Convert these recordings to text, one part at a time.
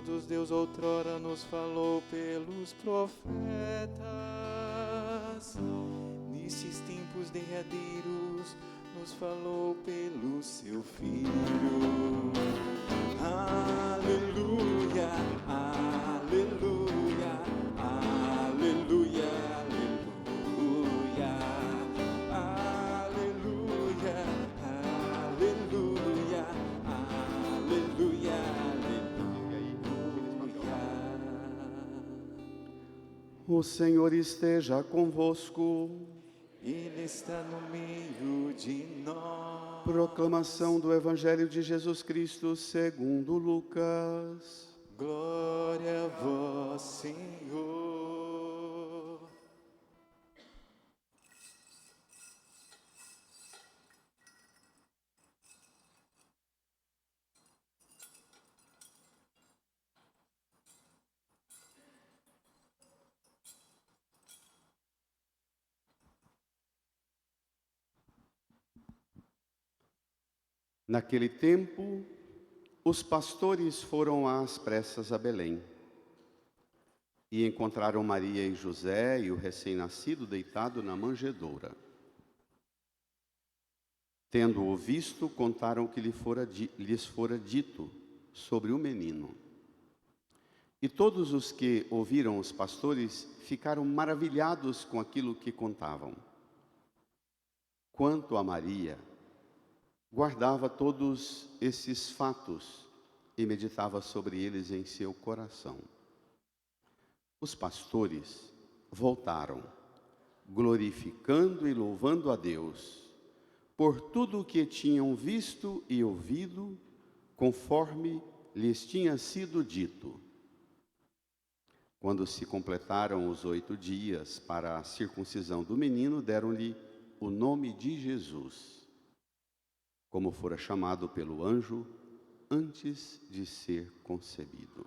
modos Deus outrora nos falou pelos profetas. Nesses tempos derradeiros nos falou pelo seu Filho. Aleluia, aleluia, aleluia, aleluia, aleluia, aleluia, aleluia, aleluia. O Senhor esteja convosco. Ele está no meio de nós. Proclamação do Evangelho de Jesus Cristo segundo Lucas. Glória a vós, Senhor. Naquele tempo, os pastores foram às pressas a Belém e encontraram Maria e José e o recém-nascido deitado na manjedoura. Tendo-o visto, contaram o que lhes fora dito sobre o menino. E todos os que ouviram os pastores ficaram maravilhados com aquilo que contavam. Quanto a Maria, guardava todos esses fatos e meditava sobre eles em seu coração. Os pastores voltaram, glorificando e louvando a Deus por tudo o que tinham visto e ouvido, conforme lhes tinha sido dito. Quando se completaram os 8 dias para a circuncisão do menino, deram-lhe o nome de Jesus, como fora chamado pelo anjo antes de ser concebido.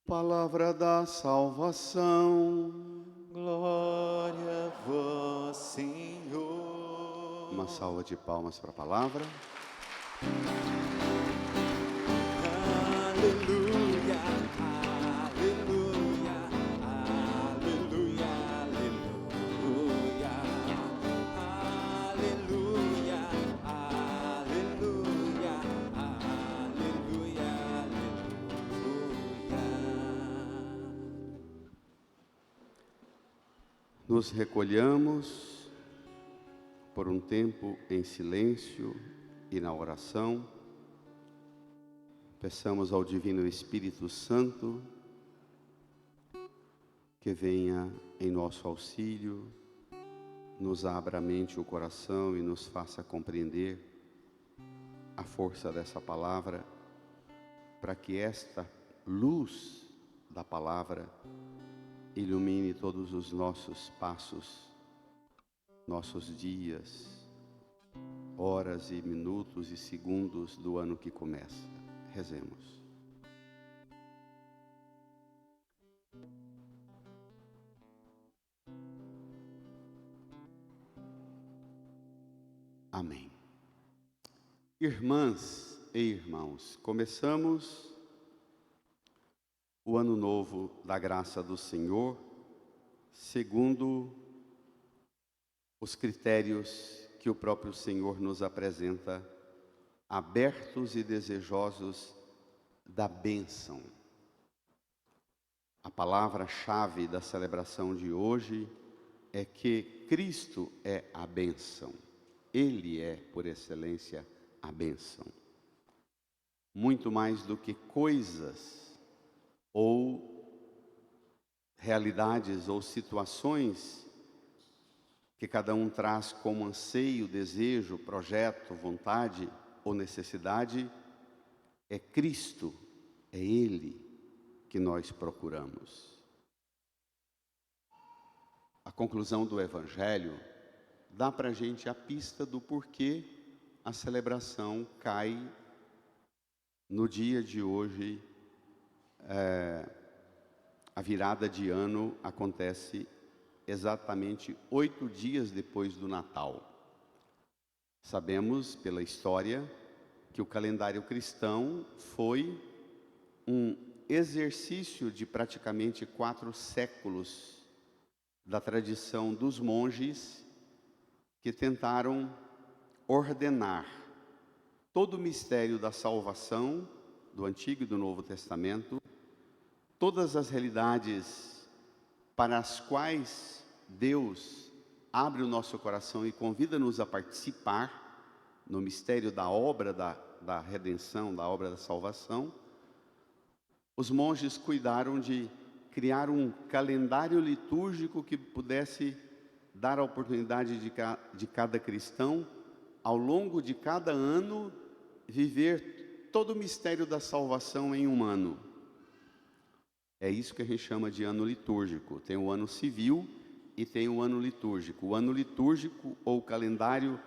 Palavra da salvação. Glória a vós, Senhor. Uma salva de palmas para a palavra. Aleluia, aleluia, aleluia, aleluia, aleluia, aleluia, aleluia. Nos recolhamos por um tempo em silêncio e na oração. Peçamos ao Divino Espírito Santo que venha em nosso auxílio, nos abra a mente e o coração e nos faça compreender a força dessa palavra, para que esta luz da palavra ilumine todos os nossos passos, nossos dias, horas e minutos e segundos do ano que começa. Rezemos. Amém. Irmãs e irmãos, começamos o ano novo da graça do Senhor, segundo os critérios que o próprio Senhor nos apresenta, abertos e desejosos da bênção. A palavra-chave da celebração de hoje é que Cristo é a bênção. Ele é, por excelência, a bênção. Muito mais do que coisas ou realidades ou situações que cada um traz como anseio, desejo, projeto, vontade ou necessidade, é Cristo, é Ele que nós procuramos. A conclusão do Evangelho dá para a gente a pista do porquê a celebração cai no dia de hoje. A virada de ano acontece exatamente 8 dias depois do Natal. Sabemos pela história que o calendário cristão foi um exercício de praticamente 4 séculos da tradição dos monges que tentaram ordenar todo o mistério da salvação do Antigo e do Novo Testamento, todas as realidades para as quais Deus abre o nosso coração e convida-nos a participar no mistério da obra da redenção, da obra da salvação. Os monges cuidaram de criar um calendário litúrgico que pudesse dar a oportunidade de cada cristão, ao longo de cada ano, viver todo o mistério da salvação em um ano. É isso que a gente chama de ano litúrgico. Tem o ano civil e tem o ano litúrgico. O ano litúrgico, ou calendário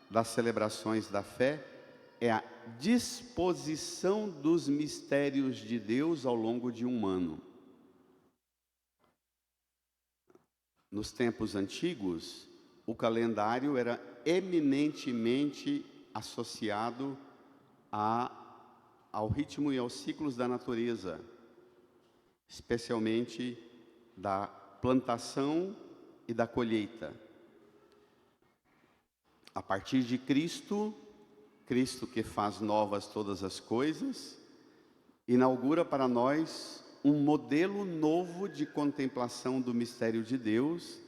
das celebrações da fé, é a disposição dos mistérios de Deus ao longo de um ano. Nos tempos antigos, o calendário era eminentemente associado ao ritmo e aos ciclos da natureza, especialmente da plantação e da colheita. A partir de Cristo que faz novas todas as coisas, inaugura para nós um modelo novo de contemplação do mistério de Deus,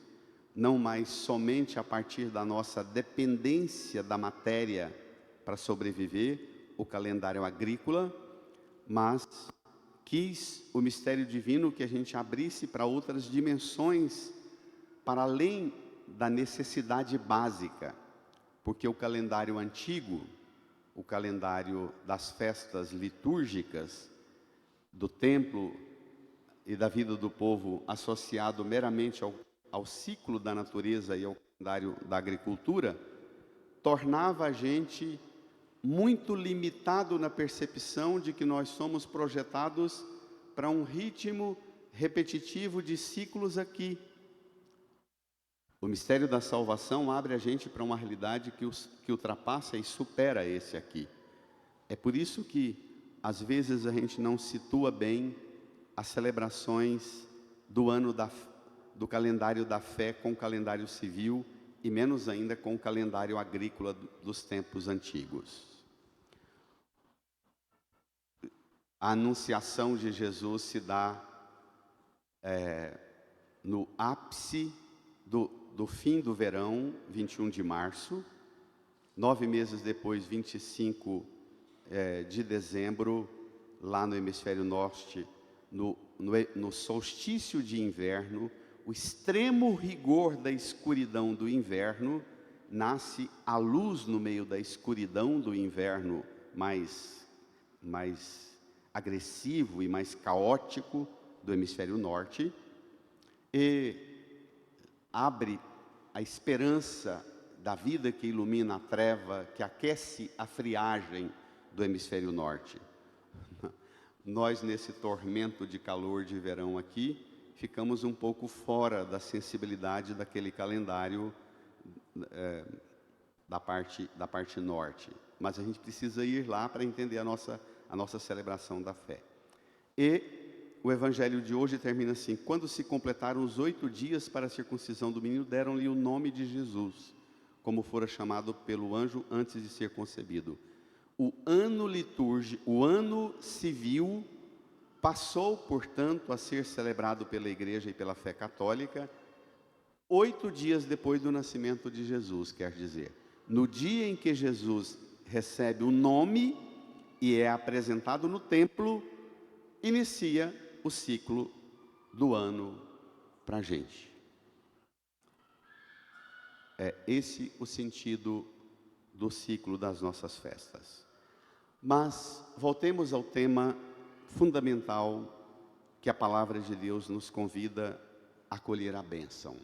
não mais somente a partir da nossa dependência da matéria para sobreviver, o calendário agrícola, mas quis o mistério divino que a gente abrisse para outras dimensões, para além da necessidade básica, porque o calendário antigo, o calendário das festas litúrgicas, do templo e da vida do povo, associado meramente ao ciclo da natureza e ao calendário da agricultura, tornava a gente muito limitado na percepção de que nós somos projetados para um ritmo repetitivo de ciclos aqui. O mistério da salvação abre a gente para uma realidade que ultrapassa e supera esse aqui. É por isso que, às vezes, a gente não situa bem as celebrações do ano do calendário da fé com o calendário civil, e menos ainda com o calendário agrícola dos tempos antigos. A anunciação de Jesus se dá no ápice do fim do verão, 21 de março, 9 meses depois, 25 de dezembro, lá no hemisfério norte, no solstício de inverno, o extremo rigor da escuridão do inverno, nasce a luz no meio da escuridão do inverno mais agressivo e mais caótico do hemisfério norte, e abre a esperança da vida que ilumina a treva, que aquece a friagem do hemisfério norte. Nós, nesse tormento de calor de verão aqui, ficamos um pouco fora da sensibilidade daquele calendário da parte norte. Mas a gente precisa ir lá para entender a nossa celebração da fé. E o evangelho de hoje termina assim: quando se completaram os 8 dias para a circuncisão do menino, deram-lhe o nome de Jesus, como fora chamado pelo anjo antes de ser concebido. O ano litúrgico, o ano civil, passou, portanto, a ser celebrado pela Igreja e pela fé católica 8 dias depois do nascimento de Jesus, quer dizer, no dia em que Jesus recebe o nome e é apresentado no templo, inicia o ciclo do ano para a gente. É esse o sentido do ciclo das nossas festas. Mas voltemos ao tema fundamental que a palavra de Deus nos convida a colher a bênção.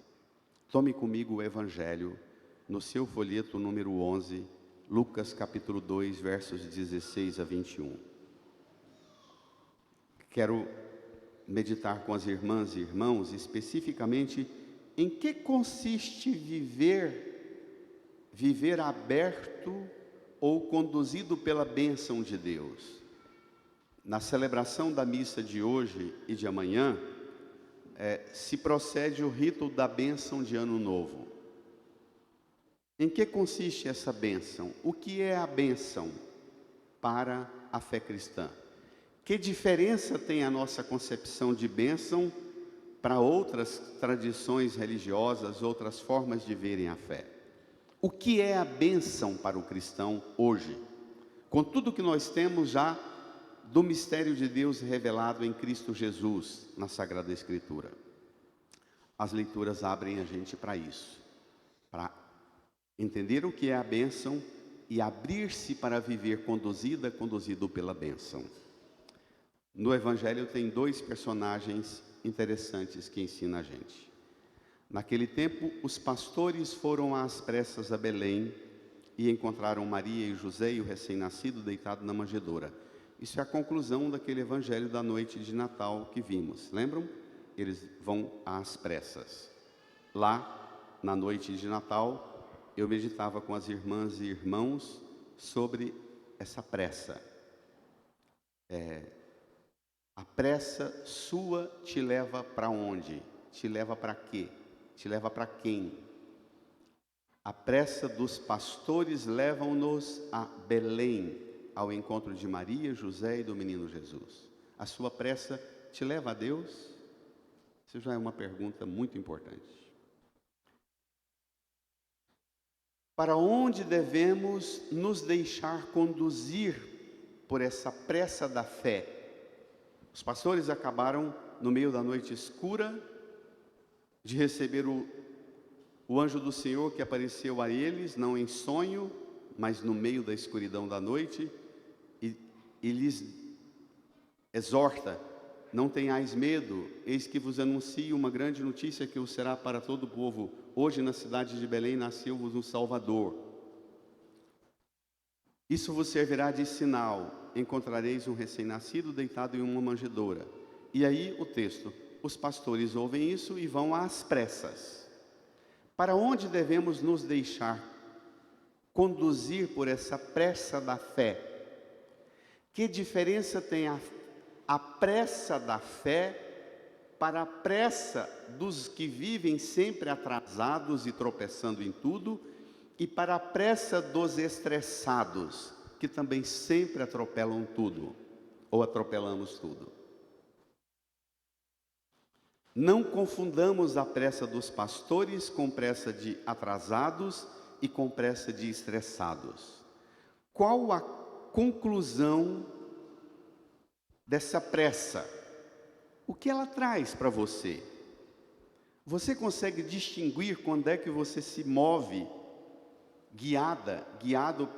Tome comigo o Evangelho no seu folheto número 11, Lucas capítulo 2, versos 16 a 21. Quero meditar com as irmãs e irmãos especificamente em que consiste viver aberto ou conduzido pela bênção de Deus. Na celebração da missa de hoje e de amanhã, se procede o rito da bênção de Ano Novo. Em que consiste essa bênção? O que é a bênção para a fé cristã? Que diferença tem a nossa concepção de bênção para outras tradições religiosas, outras formas de verem a fé? O que é a bênção para o cristão hoje? Com tudo que nós temos já do mistério de Deus revelado em Cristo Jesus, na Sagrada Escritura. As leituras abrem a gente para isso, para entender o que é a bênção e abrir-se para viver conduzido pela bênção. No Evangelho tem dois personagens interessantes que ensinam a gente. Naquele tempo, os pastores foram às pressas a Belém e encontraram Maria e José e o recém-nascido deitado na manjedoura. Isso é a conclusão daquele Evangelho da noite de Natal que vimos, lembram? Eles vão às pressas. Lá, na noite de Natal, eu meditava com as irmãs e irmãos sobre essa pressa. A pressa sua te leva para onde? Te leva para quê? Te leva para quem? A pressa dos pastores levam-nos a Belém, ao encontro de Maria, José e do menino Jesus. A sua pressa te leva a Deus? Isso já é uma pergunta muito importante. Para onde devemos nos deixar conduzir por essa pressa da fé? Os pastores acabaram, no meio da noite escura, de receber o anjo do Senhor que apareceu a eles, não em sonho, mas no meio da escuridão da noite, e lhes exorta: não tenhais medo, eis que vos anuncio uma grande notícia que o será para todo o povo. Hoje na cidade de Belém nasceu-vos um Salvador. Isso vos servirá de sinal, encontrareis um recém-nascido deitado em uma manjedoura. E aí o texto: os pastores ouvem isso e vão às pressas. Para onde devemos nos deixar conduzir por essa pressa da fé? Que diferença tem a pressa da fé para a pressa dos que vivem sempre atrasados e tropeçando em tudo, e para a pressa dos estressados, que também sempre atropelam tudo, ou atropelamos tudo? Não confundamos a pressa dos pastores com pressa de atrasados e com pressa de estressados. Qual a conclusão dessa pressa? O que ela traz para você? Você consegue distinguir quando é que você se move guiado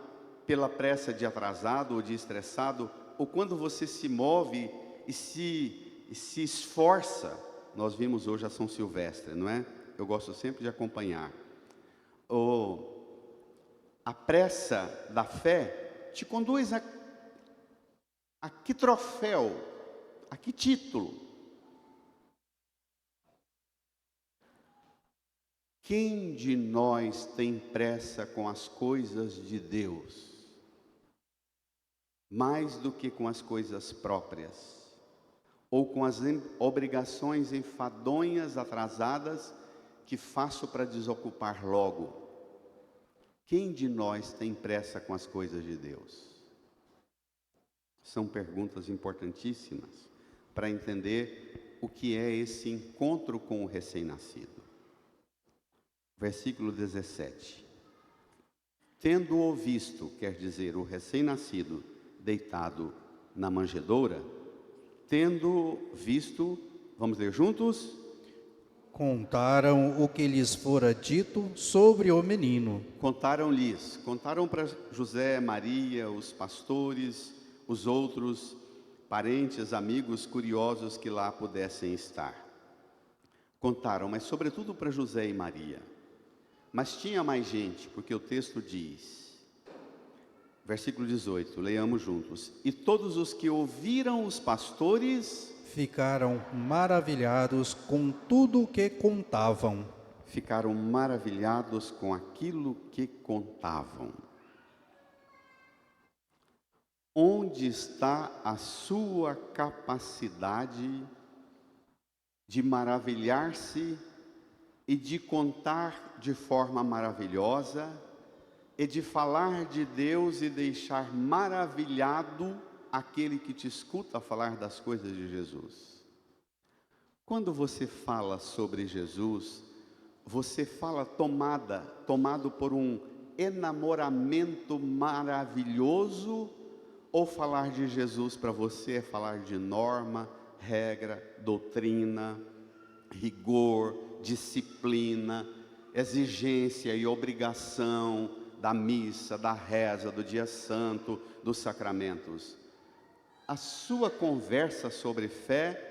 pela pressa de atrasado ou de estressado, ou quando você se move e se esforça? Nós vimos hoje a São Silvestre, não é? Eu gosto sempre de acompanhar. A pressa da fé te conduz a que troféu, a que título? Quem de nós tem pressa com as coisas de Deus, mais do que com as coisas próprias, ou com as obrigações enfadonhas, atrasadas, que faço para desocupar logo? Quem de nós tem pressa com as coisas de Deus? São perguntas importantíssimas para entender o que é esse encontro com o recém-nascido. Versículo 17. Tendo-o visto, quer dizer, o recém-nascido deitado na manjedoura, tendo visto, vamos ler juntos? Contaram o que lhes fora dito sobre o menino. Contaram para José, Maria, os pastores, os outros parentes, amigos, curiosos que lá pudessem estar. Contaram, mas sobretudo para José e Maria. Mas tinha mais gente, porque o texto diz, versículo 18, leiamos juntos: e todos os que ouviram os pastores ficaram maravilhados com tudo o que contavam. Ficaram maravilhados com aquilo que contavam. onde está a sua capacidade de maravilhar-se e de contar de forma maravilhosa e de falar de Deus e deixar maravilhado aquele que te escuta falar das coisas de Jesus? Quando você fala sobre Jesus, você fala tomado por um enamoramento maravilhoso, ou falar de Jesus para você é falar de norma, regra, doutrina, rigor, disciplina, exigência e obrigação da missa, da reza, do dia santo, dos sacramentos? A sua conversa sobre fé,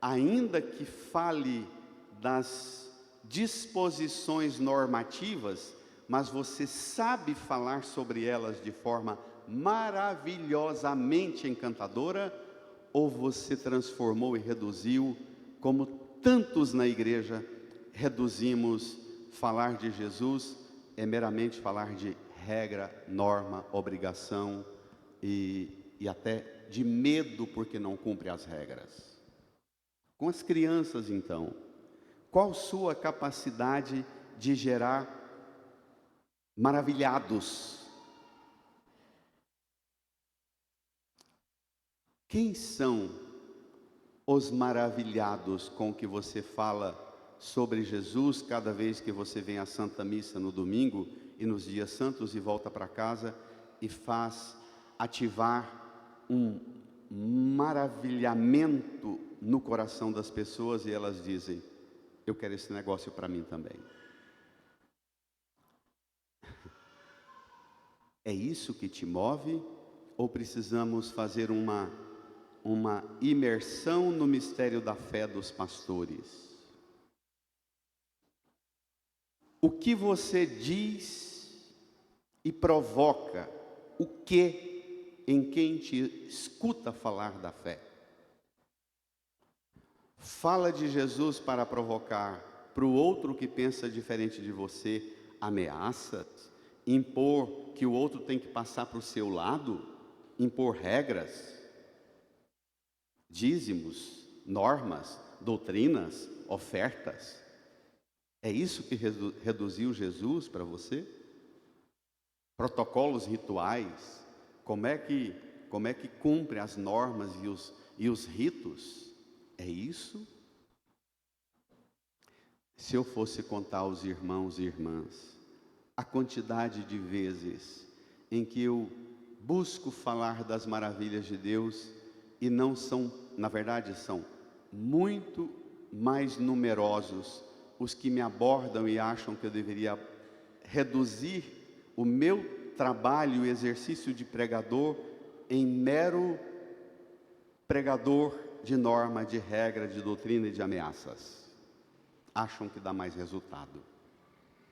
ainda que fale das disposições normativas, mas você sabe falar sobre elas de forma maravilhosamente encantadora, ou você transformou e reduziu, como tantos na igreja reduzimos falar de Jesus, é meramente falar de regra, norma, obrigação e até de medo porque não cumpre as regras. Com as crianças, então, qual sua capacidade de gerar maravilhados? Quem são os maravilhados com que você fala sobre Jesus cada vez que você vem à Santa Missa no domingo e nos dias santos e volta para casa e faz ativar um maravilhamento no coração das pessoas e elas dizem: eu quero esse negócio para mim também? É isso que te move? Ou precisamos fazer uma imersão no mistério da fé dos pastores? O que você diz e provoca o que em quem te escuta falar da fé? Fala de Jesus para provocar para o outro que pensa diferente de você ameaças, impor que o outro tem que passar para o seu lado, impor regras, dízimos, normas, doutrinas, ofertas? É isso que reduziu Jesus para você? Protocolos rituais? Como é que cumpre as normas e os ritos? É isso? Se eu fosse contar aos irmãos e irmãs a quantidade de vezes em que eu busco falar das maravilhas de Deus e não são, na verdade, são muito mais numerosos os que me abordam e acham que eu deveria reduzir o meu trabalho e exercício de pregador em mero pregador de norma, de regra, de doutrina e de ameaças. Acham que dá mais resultado,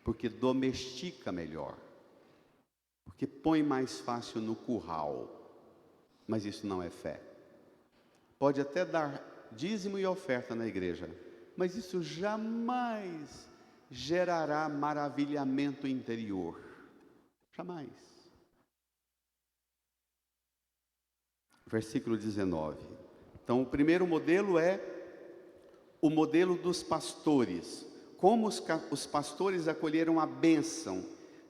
porque domestica melhor, porque põe mais fácil no curral, mas isso não é fé. Pode até dar dízimo e oferta na igreja, mas isso jamais gerará maravilhamento interior. Jamais. Versículo 19. Então, o primeiro modelo é o modelo dos pastores. Como os pastores acolheram a bênção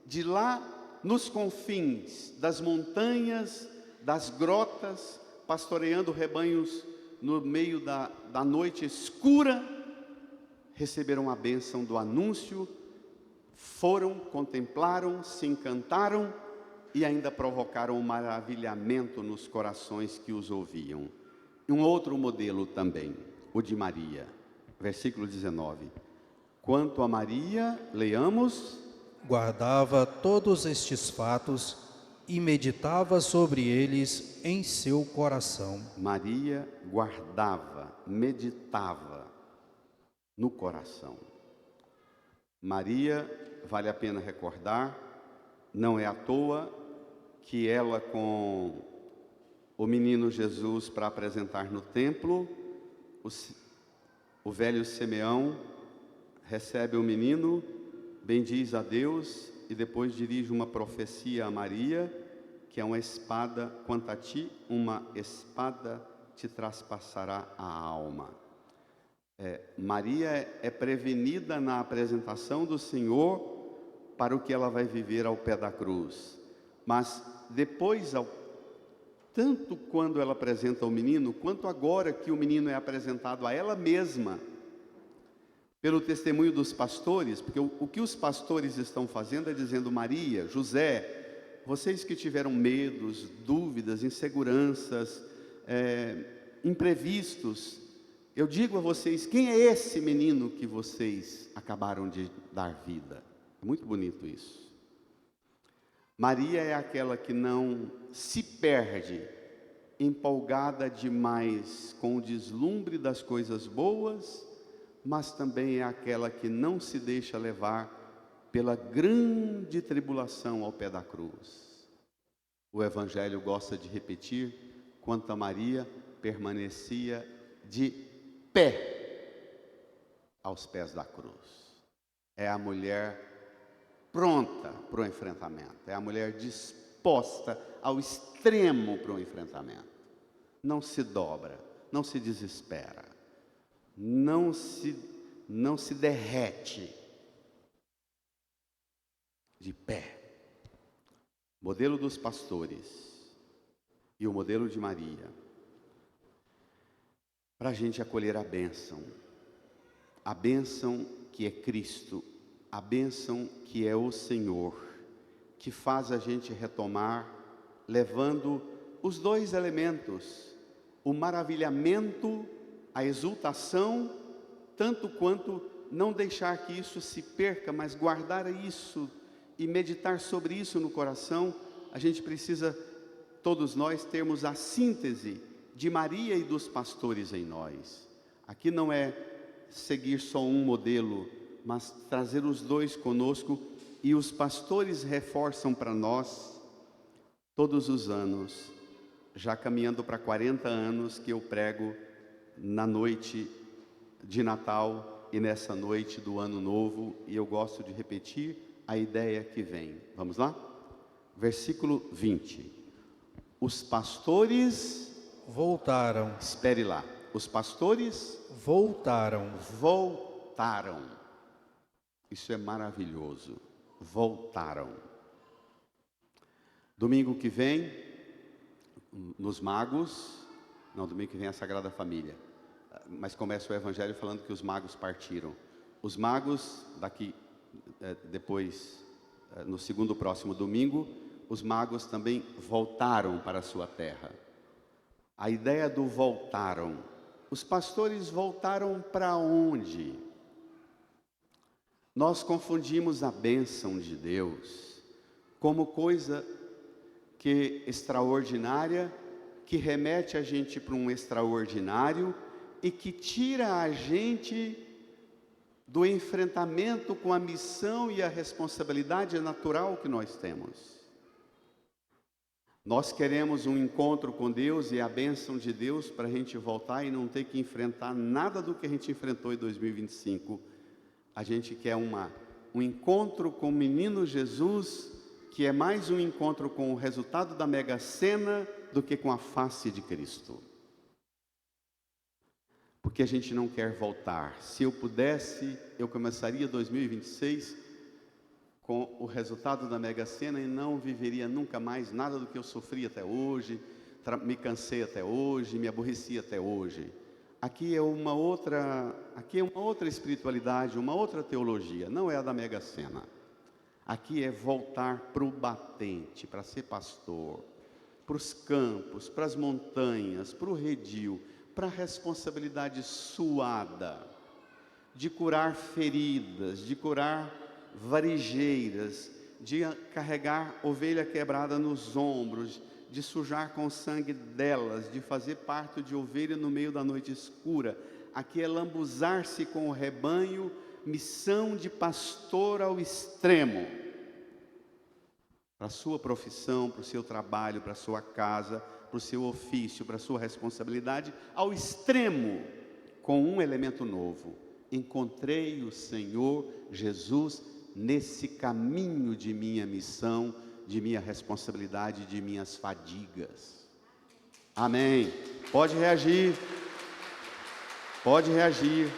de lá nos confins das montanhas, das grotas, pastoreando rebanhos no meio da noite escura, receberam a bênção do anúncio, foram, contemplaram, se encantaram e ainda provocaram um maravilhamento nos corações que os ouviam. Um outro modelo também, o de Maria, versículo 19. Quanto a Maria, leiamos: guardava todos estes fatos e meditava sobre eles em seu coração. Maria guardava, meditava no coração. Maria, vale a pena recordar, não é à toa que ela, com o menino Jesus para apresentar no templo, o velho Simeão recebe o menino, bendiz a Deus e depois dirige uma profecia a Maria, que é uma espada, quanto a ti, uma espada te traspassará a alma. Maria é prevenida na apresentação do Senhor para o que ela vai viver ao pé da cruz. Mas depois, tanto quando ela apresenta o menino, quanto agora que o menino é apresentado a ela mesma, pelo testemunho dos pastores, porque o que os pastores estão fazendo é dizendo: Maria, José, vocês que tiveram medos, dúvidas, inseguranças, imprevistos, eu digo a vocês, quem é esse menino que vocês acabaram de dar vida? É muito bonito isso. Maria é aquela que não se perde, empolgada demais com o deslumbre das coisas boas, mas também é aquela que não se deixa levar pela grande tribulação ao pé da cruz. O Evangelho gosta de repetir: quanto a Maria, permanecia de pé aos pés da cruz. É a mulher pronta para o enfrentamento, é a mulher disposta ao extremo para o enfrentamento. Não se dobra, não se desespera, não se derrete. De pé. Modelo dos pastores e o modelo de Maria, para a gente acolher a bênção que é Cristo, a bênção que é o Senhor, que faz a gente retomar, levando os dois elementos, o maravilhamento, a exultação, tanto quanto não deixar que isso se perca, mas guardar isso e meditar sobre isso no coração. A gente precisa, todos nós, termos a síntese de Maria e dos pastores em nós. Aqui não é seguir só um modelo, mas trazer os dois conosco, e os pastores reforçam para nós, todos os anos, já caminhando para 40 anos que eu prego na noite de Natal e nessa noite do Ano Novo, e eu gosto de repetir a ideia que vem. Vamos lá? Versículo 20. Os pastores voltaram. Espere lá. Os pastores Voltaram. Isso é maravilhoso. Voltaram. Domingo que vem, nos magos, não, domingo que vem é a Sagrada Família, mas começa o Evangelho falando que os magos partiram. Os magos, depois, no segundo próximo domingo, os magos também voltaram para a sua terra. A ideia do voltaram. Os pastores voltaram para onde? Nós confundimos a bênção de Deus como coisa extraordinária, que remete a gente para um extraordinário e que tira a gente do enfrentamento com a missão e a responsabilidade natural que nós temos. Nós queremos um encontro com Deus e a bênção de Deus para a gente voltar e não ter que enfrentar nada do que a gente enfrentou em 2025. A gente quer um encontro com o menino Jesus, que é mais um encontro com o resultado da Mega Sena do que com a face de Cristo. Porque a gente não quer voltar. Se eu pudesse, eu começaria 2026 com o resultado da Mega Sena e não viveria nunca mais nada do que eu sofri até hoje, me cansei até hoje, me aborreci até hoje. Aqui é uma outra espiritualidade, uma outra teologia, não é a da Mega Sena. Aqui é voltar para o batente, para ser pastor, para os campos, para as montanhas, para o redil, para a responsabilidade suada, de curar feridas, de curar varejeiras, de carregar ovelha quebrada nos ombros, de sujar com o sangue delas, de fazer parto de ovelha no meio da noite escura. Aqui é lambuzar-se com o rebanho, missão de pastor ao extremo, para a sua profissão, para o seu trabalho, para a sua casa, para o seu ofício, para a sua responsabilidade, ao extremo, com um elemento novo: encontrei o Senhor Jesus nesse caminho de minha missão, de minha responsabilidade, de minhas fadigas. Amém. Pode reagir. Pode reagir.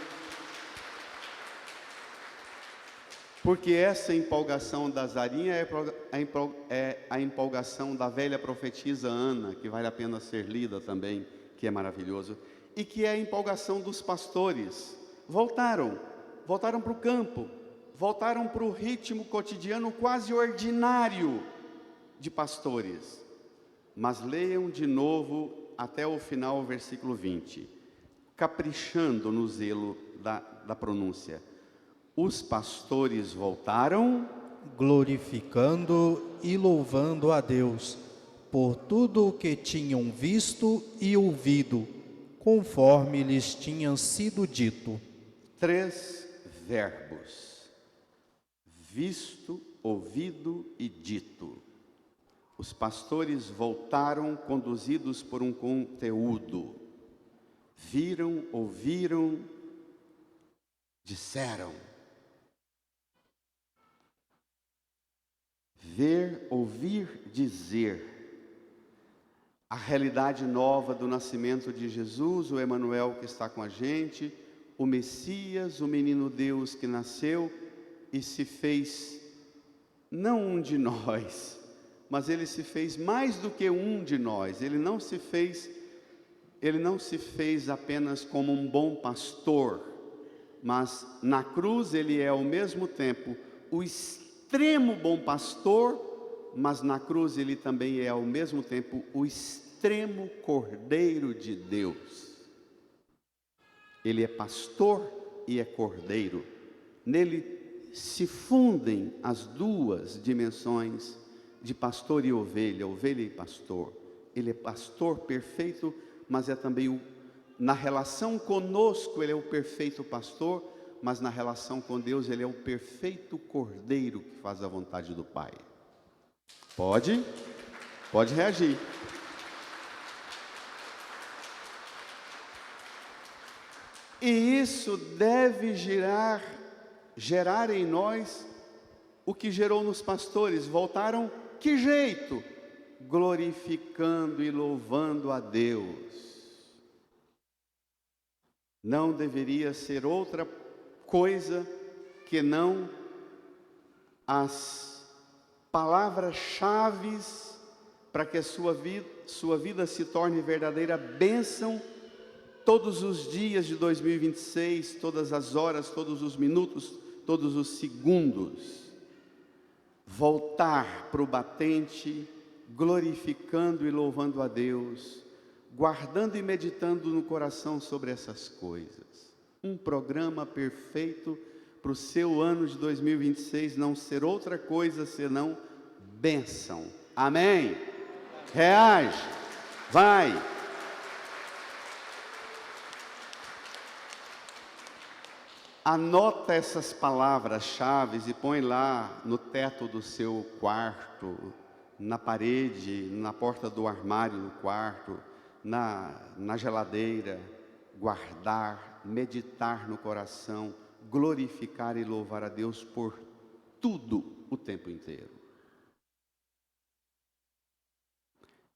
Porque essa empolgação da Zarinha é a empolgação da velha profetisa Ana, que vale a pena ser lida também, que é maravilhoso, e que é a empolgação dos pastores. Voltaram para o campo, voltaram para o ritmo cotidiano quase ordinário de pastores. Mas leiam de novo até o final, o versículo 20, caprichando no zelo da pronúncia. Os pastores voltaram, glorificando e louvando a Deus por tudo o que tinham visto e ouvido, conforme lhes tinha sido dito. 3 verbos: visto, ouvido e dito. Os pastores voltaram conduzidos por um conteúdo. Viram, ouviram, disseram. Ver, ouvir, dizer. A realidade nova do nascimento de Jesus, o Emanuel que está com a gente, o Messias, o menino Deus que nasceu e se fez, não um de nós, mas ele se fez mais do que um de nós. Ele não se fez apenas como um bom pastor, mas na cruz ele é ao mesmo tempo o extremo bom pastor, mas na cruz ele também é ao mesmo tempo o extremo Cordeiro de Deus. Ele é pastor e é cordeiro. Nele se fundem as duas dimensões de pastor e ovelha, ovelha e pastor. Ele é pastor perfeito, mas é também na relação conosco ele é o perfeito pastor, mas na relação com Deus ele é o perfeito cordeiro que faz a vontade do Pai. Pode reagir. E isso deve gerar em nós o que gerou nos pastores. Voltaram, que jeito? Glorificando e louvando a Deus. Não deveria ser outra coisa que não as palavras-chave para que a sua vida se torne verdadeira bênção todos os dias de 2026, todas as horas, todos os minutos, todos os segundos. Voltar para o batente, glorificando e louvando a Deus, guardando e meditando no coração sobre essas coisas. Um programa perfeito para o seu ano de 2026 não ser outra coisa senão bênção. Amém? Reage, vai. Anota essas palavras-chave e põe lá no teto do seu quarto, na parede, na porta do armário do quarto, na geladeira. Guardar, meditar no coração, glorificar e louvar a Deus por tudo o tempo inteiro.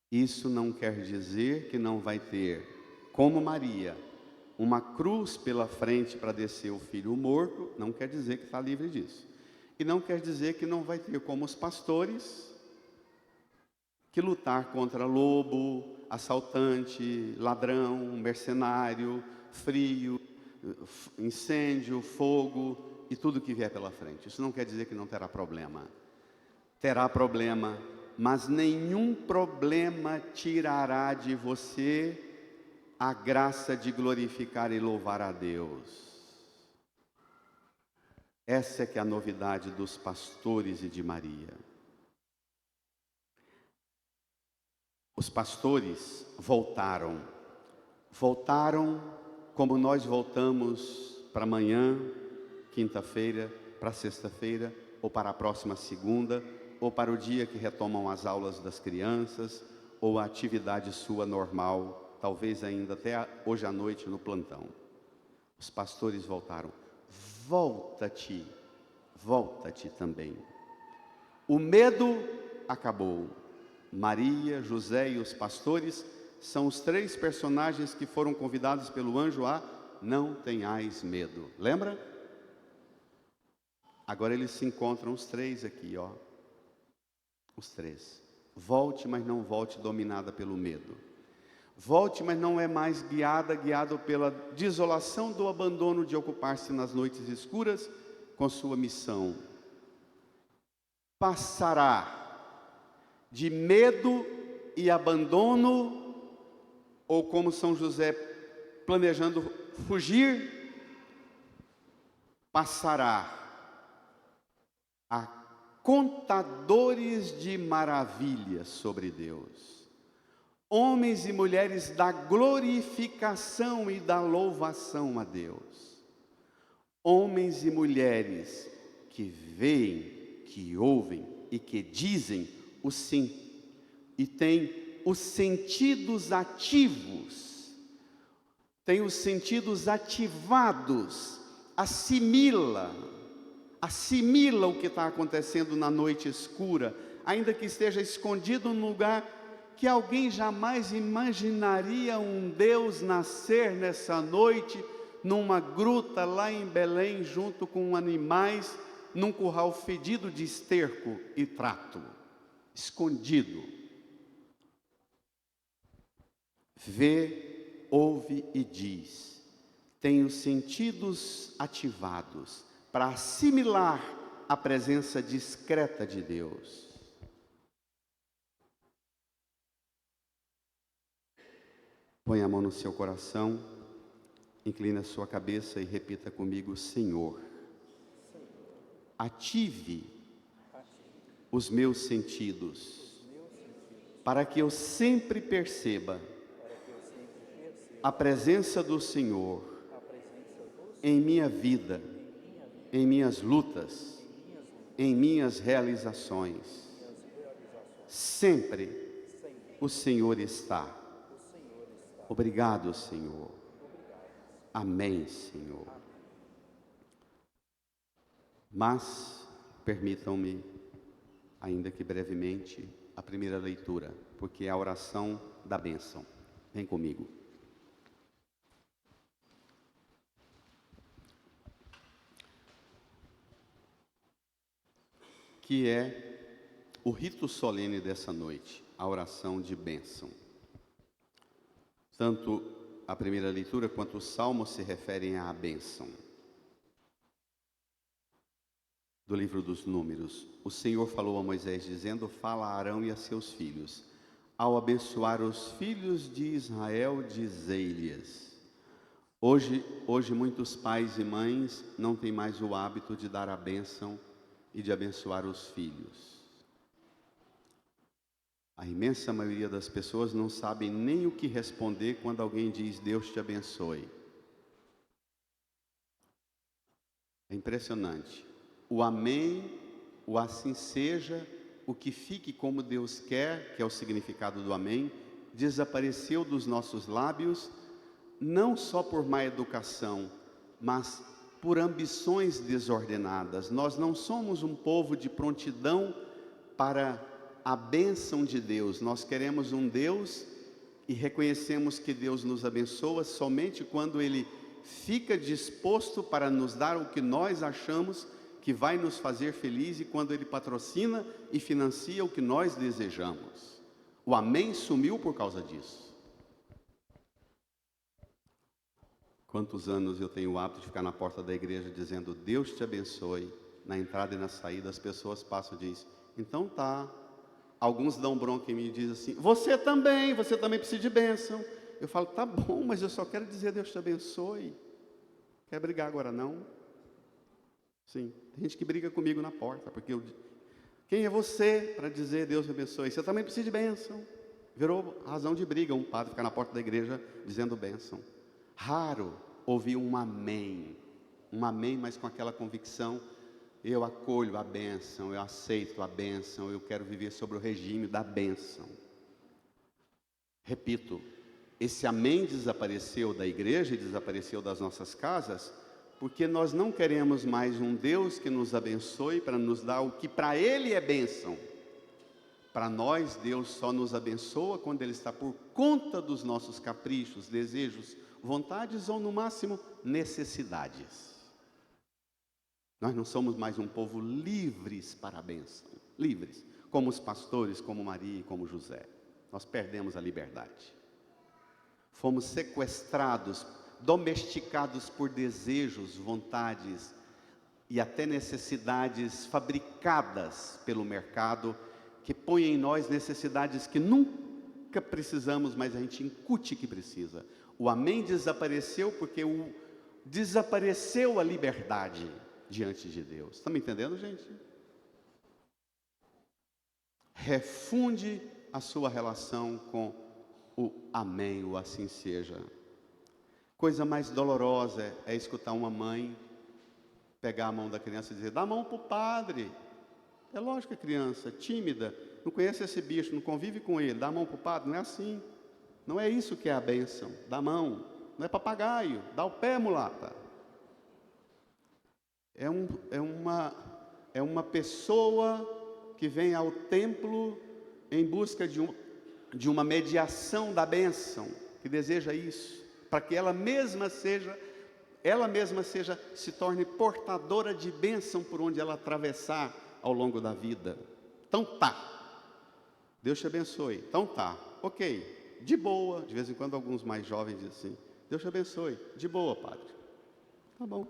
Isso não quer dizer que não vai ter, como Maria, uma cruz pela frente para descer o filho morto. Não quer dizer que está livre disso. E não quer dizer que não vai ter, como os pastores, que lutar contra lobo, assaltante, ladrão, mercenário, frio, incêndio, fogo e tudo que vier pela frente. Isso não quer dizer que não terá problema. Terá problema, mas nenhum problema tirará de você a graça de glorificar e louvar a Deus. Essa é que é a novidade dos pastores e de Maria. Os pastores voltaram como nós voltamos para amanhã, quinta-feira, para sexta-feira, ou para a próxima segunda, ou para o dia que retomam as aulas das crianças, ou a atividade sua normal, talvez ainda até hoje à noite no plantão. Os pastores voltaram. Volta-te também. O medo acabou. Maria, José e os pastores são os 3 personagens que foram convidados pelo anjo a não tenhais medo. Lembra? Agora eles se encontram os 3 aqui, ó. Os 3. Volte, mas não volte dominada pelo medo. Volte, mas não é mais guiado pela desolação do abandono de ocupar-se nas noites escuras com sua missão. Passará de medo e abandono, ou como São José planejando fugir, passará a contadores de maravilhas sobre Deus, homens e mulheres da glorificação e da louvação a Deus, homens e mulheres que veem, que ouvem e que dizem o sim, e têm os sentidos ativos, têm os sentidos ativados, assimila o que está acontecendo na noite escura, ainda que esteja escondido num lugar que alguém jamais imaginaria um Deus nascer nessa noite, numa gruta lá em Belém, junto com animais, num curral fedido de esterco e trato, escondido. Vê, ouve e diz, tem os sentidos ativados para assimilar a presença discreta de Deus. Põe a mão no seu coração, inclina a sua cabeça e repita comigo: Senhor, ative os meus sentidos, para que eu sempre perceba a presença do Senhor em minha vida, em minhas lutas, em minhas realizações. Sempre o Senhor está. Obrigado, Senhor. Amém, Senhor. Mas permitam-me, ainda que brevemente, a primeira leitura, porque é a oração da bênção. Vem comigo. Que é o rito solene dessa noite, a oração de bênção. Tanto a primeira leitura quanto os salmos se referem à bênção. Do livro dos Números, o Senhor falou a Moisés dizendo: fala a Arão e a seus filhos, ao abençoar os filhos de Israel, dizei-lhes. Hoje muitos pais e mães não têm mais o hábito de dar a bênção e de abençoar os filhos. A imensa maioria das pessoas não sabem nem o que responder quando alguém diz Deus te abençoe. É impressionante. O amém, o assim seja, o que fique como Deus quer, que é o significado do amém, desapareceu dos nossos lábios, não só por má educação, mas por ambições desordenadas. Nós não somos um povo de prontidão para a bênção de Deus. Nós queremos um Deus e reconhecemos que Deus nos abençoa somente quando Ele fica disposto para nos dar o que nós achamos que vai nos fazer feliz e quando Ele patrocina e financia o que nós desejamos. O amém sumiu por causa disso. Quantos anos eu tenho o hábito de ficar na porta da igreja dizendo Deus te abençoe, na entrada e na saída as pessoas passam e dizem, então tá. Alguns dão bronca em mim e dizem assim, você também precisa de bênção. Eu falo, tá bom, mas eu só quero dizer Deus te abençoe. Quer brigar agora não? Sim, tem gente que briga comigo na porta, porque quem é você para dizer Deus te abençoe? Você também precisa de bênção. Virou razão de briga um padre ficar na porta da igreja dizendo bênção. Raro ouvir um amém, mas com aquela convicção, eu acolho a bênção, eu aceito a bênção, eu quero viver sobre o regime da bênção. Repito, esse amém desapareceu da igreja e desapareceu das nossas casas, porque nós não queremos mais um Deus que nos abençoe para nos dar o que para Ele é bênção. Para nós, Deus só nos abençoa quando Ele está por conta dos nossos caprichos, desejos, vontades ou, no máximo, necessidades. Nós não somos mais um povo livres para a bênção, livres, como os pastores, como Maria e como José. Nós perdemos a liberdade. Fomos sequestrados, domesticados por desejos, vontades e até necessidades fabricadas pelo mercado, que põe em nós necessidades que nunca precisamos, mas a gente incute que precisa. O amém desapareceu porque desapareceu a liberdade diante de Deus. Estão me entendendo, gente? Refunde a sua relação com o amém, o assim seja. Coisa mais dolorosa é escutar uma mãe pegar a mão da criança e dizer: dá a mão para o padre. É lógico que a criança tímida, não conhece esse bicho, não convive com ele, dá a mão para o padre. Não é assim. Não é isso que é a bênção. Dá a mão. Não é papagaio. Dá o pé, mulata. É uma pessoa que vem ao templo em busca de uma mediação da bênção, que deseja isso, para que ela mesma se torne portadora de bênção por onde ela atravessar ao longo da vida. Então tá, Deus te abençoe. Então tá, ok, de boa. De vez em quando alguns mais jovens dizem assim: Deus te abençoe, de boa, padre. Tá bom.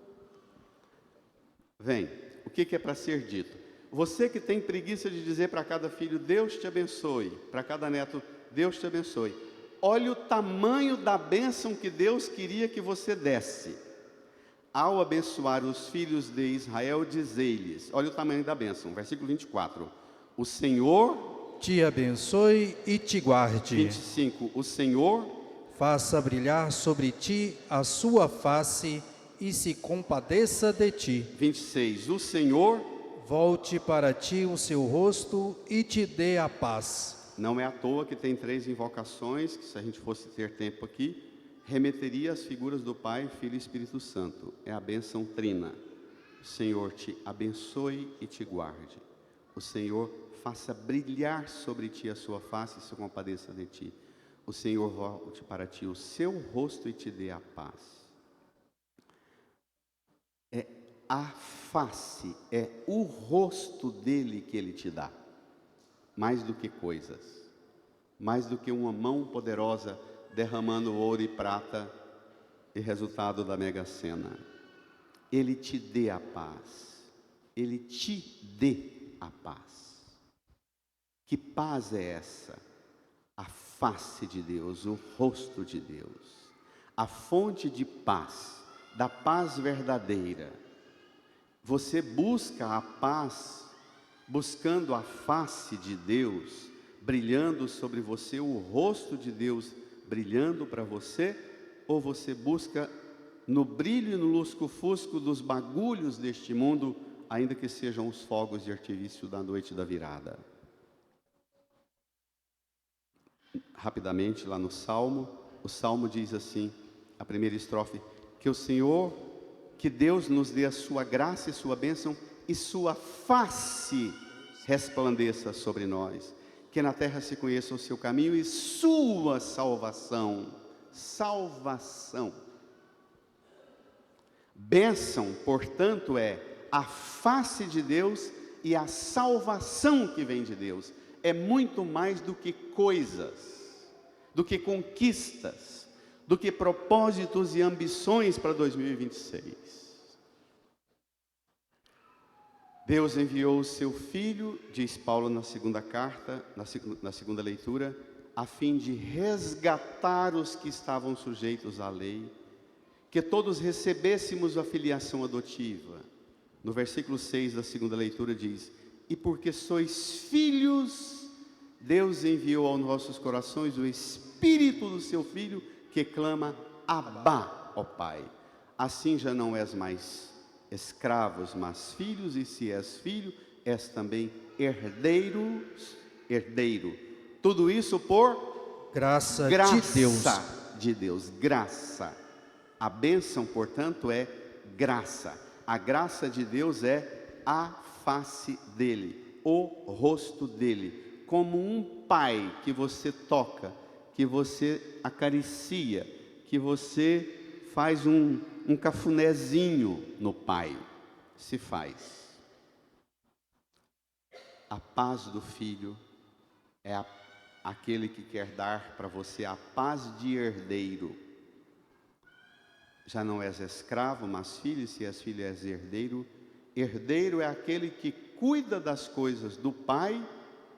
Vem, o que é para ser dito? Você que tem preguiça de dizer para cada filho: Deus te abençoe, para cada neto: Deus te abençoe. Olha o tamanho da bênção que Deus queria que você desse. Ao abençoar os filhos de Israel, dizei-lhes, olha o tamanho da bênção, versículo 24, o Senhor te abençoe e te guarde. 25, o Senhor faça brilhar sobre ti a sua face e se compadeça de ti. 26, o Senhor volte para ti o seu rosto e te dê a paz. Não é à toa que tem 3 invocações, que se a gente fosse ter tempo aqui, remeteria às figuras do Pai, Filho e Espírito Santo. É a bênção trina. O Senhor te abençoe e te guarde. O Senhor faça brilhar sobre ti a sua face e se compadeça de ti. O Senhor volte para ti o seu rosto e te dê a paz. É a face, é o rosto dele que ele te dá. Mais do que coisas. Mais do que uma mão poderosa derramando ouro e prata e resultado da Mega Sena. Ele te dê a paz. Ele te dê a paz. Que paz é essa? A face de Deus, o rosto de Deus. A fonte de paz, da paz verdadeira. Você busca a paz buscando a face de Deus, brilhando sobre você, o rosto de Deus brilhando para você, ou você busca no brilho e no lusco-fusco dos bagulhos deste mundo, ainda que sejam os fogos de artifício da noite da virada? Rapidamente, lá no Salmo, o Salmo diz assim, a primeira estrofe: que o Senhor, que Deus nos dê a sua graça e sua bênção, e sua face resplandeça sobre nós. Que na terra se conheça o seu caminho e sua salvação. Salvação. Bênção, portanto, é a face de Deus e a salvação que vem de Deus. É muito mais do que coisas, do que conquistas, do que propósitos e ambições para 2026. Deus enviou o seu Filho, diz Paulo na segunda carta, na segunda leitura, a fim de resgatar os que estavam sujeitos à lei, que todos recebêssemos a filiação adotiva. No versículo 6 da segunda leitura diz: e porque sois filhos, Deus enviou aos nossos corações o Espírito do seu Filho, que clama: Abá, ó Pai. Assim já não és mais escravos, mas filhos, e se és filho, és também herdeiro. Tudo isso por graça de Deus. Graça. A bênção, portanto, é graça. A graça de Deus é a face dele, o rosto dele, como um pai que você toca, que você acaricia, que você faz um cafunézinho no pai. Se faz. A paz do filho é aquele que quer dar para você a paz de herdeiro. Já não és escravo, mas filho, se és filho, és herdeiro. Herdeiro é aquele que cuida das coisas do pai,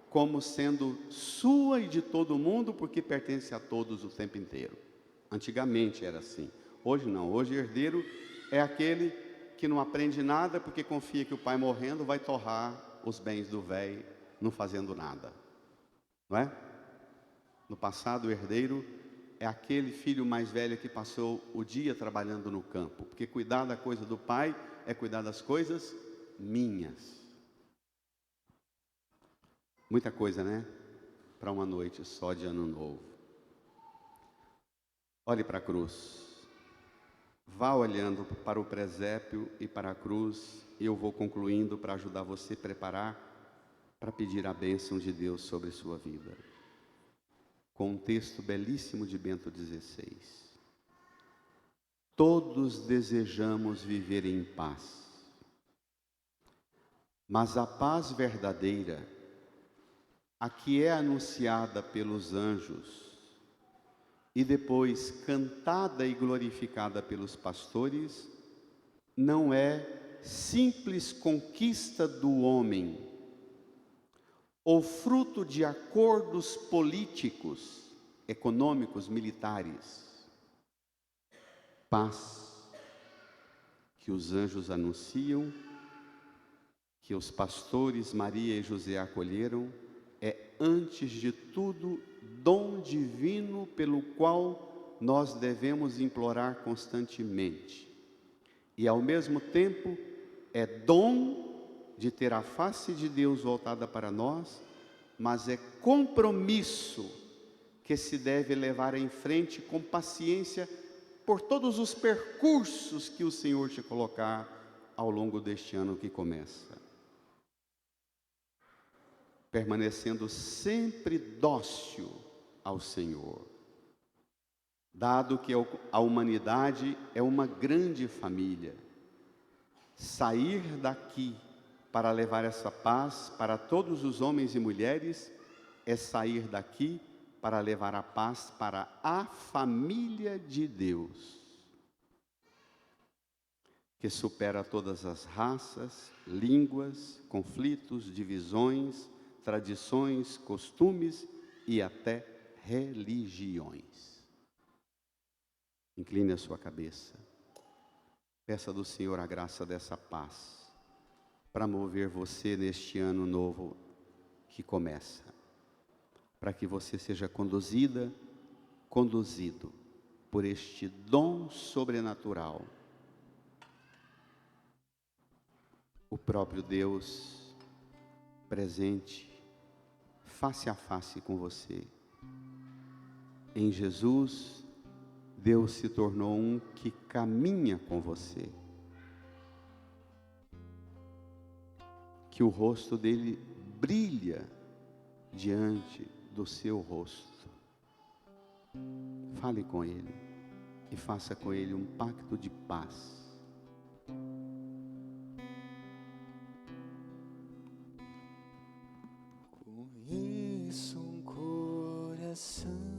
como sendo sua e de todo mundo, porque pertence a todos o tempo inteiro. Antigamente era assim. Hoje não. Hoje herdeiro é aquele que não aprende nada, porque confia que o pai morrendo vai torrar os bens do velho, não fazendo nada. Não é? No passado, o herdeiro é aquele filho mais velho que passou o dia trabalhando no campo, porque cuidar da coisa do pai é cuidar das coisas minhas. Muita coisa, né? Para uma noite só de ano novo. Olhe para a cruz. Vá olhando para o presépio e para a cruz, e eu vou concluindo para ajudar você a preparar para pedir a bênção de Deus sobre sua vida. Com um texto belíssimo de Bento XVI. Todos desejamos viver em paz, mas a paz verdadeira, a que é anunciada pelos anjos e depois cantada e glorificada pelos pastores, não é simples conquista do homem, ou fruto de acordos políticos, econômicos, militares. Paz que os anjos anunciam, que os pastores Maria e José acolheram, é antes de tudo dom divino pelo qual nós devemos implorar constantemente. E ao mesmo tempo é dom de ter a face de Deus voltada para nós, mas é compromisso que se deve levar em frente com paciência por todos os percursos que o Senhor te colocar ao longo deste ano que começa. Permanecendo sempre dócil ao Senhor, dado que a humanidade é uma grande família. Sair daqui para levar essa paz para todos os homens e mulheres é sair daqui para levar a paz para a família de Deus, que supera todas as raças, línguas, conflitos, divisões, tradições, costumes e até religiões. Incline a sua cabeça. Peça do Senhor a graça dessa paz para mover você neste ano novo que começa, para que você seja conduzido por este dom sobrenatural. O próprio Deus presente, face a face com você. Em Jesus, Deus se tornou um que caminha com você. Que o rosto dele brilha diante do seu rosto. Fale com ele e faça com ele um pacto de paz. Conheço um coração